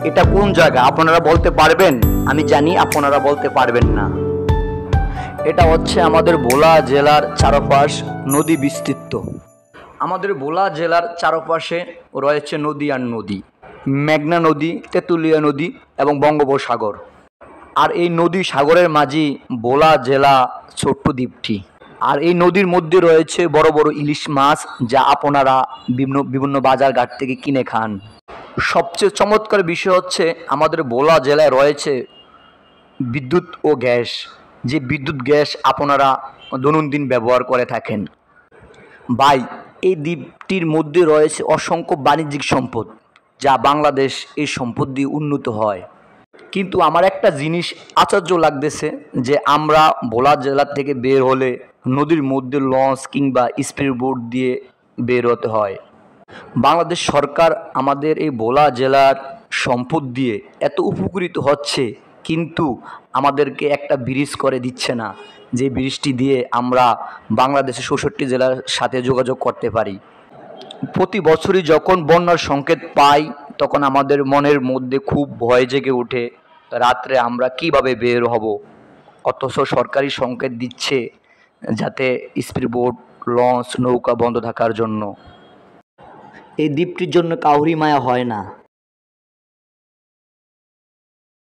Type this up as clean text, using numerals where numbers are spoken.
এটা কোন জায়গা আপনারা বলতে পারবেন? আমি জানি আপনারা বলতে পারবেন না। এটা হচ্ছে আমাদের ভোলা জেলার চারপাশ নদী বিস্তৃত। আমাদের ভোলা জেলার চারপাশে রয়েছে নদী আর নদী, মেঘনা নদী, তেঁতুলিয়া নদী এবং বঙ্গোপসাগর। আর এই নদী সাগরের মাঝি ভোলা জেলা ছোট্ট দ্বীপটি। আর এই নদীর মধ্যে রয়েছে বড় বড় ইলিশ মাছ, যা আপনারা বিভিন্ন বিভিন্ন বাজার ঘাট থেকে কিনে খান। সবচেয়ে চমৎকার বিষয় হচ্ছে আমাদের ভোলা জেলায় রয়েছে বিদ্যুৎ ও গ্যাস, যে বিদ্যুৎ গ্যাস আপনারা দৈনন্দিন ব্যবহার করে থাকেন। ভাই, এই দ্বীপটির মধ্যে রয়েছে অসংখ্য বাণিজ্যিক সম্পদ, যা বাংলাদেশ এই সম্পদ দিয়ে উন্নত হয়। কিন্তু আমার একটা জিনিস আশ্চর্য লাগতেছে যে আমরা ভোলা জেলা থেকে বের হলে নদীর মধ্যে লঞ্চ কিংবা স্পিড বোট দিয়ে বের হতে হয়। বাংলাদেশ সরকার আমাদের এই ভোলা জেলার সম্পদ দিয়ে এত উপকৃত হচ্ছে, কিন্তু আমাদেরকে একটা ব্রিজ করে দিচ্ছে না, যে ব্রিজটি দিয়ে আমরা বাংলাদেশের ৬৬ জেলার সাথে যোগাযোগ করতে পারি। প্রতি বছরই যখন বন্যার সংকেত পাই, তখন আমাদের মনের মধ্যে খুব ভয় জেগে ওঠে, রাত্রে আমরা কিভাবে বের হব। অথচ সরকারি সংকেত দিচ্ছে যাতে স্পিডবোট, লঞ্চ, নৌকা বন্ধ থাকার জন্য। এই দ্বীপটির জন্য কাউরি মায়া হয় না।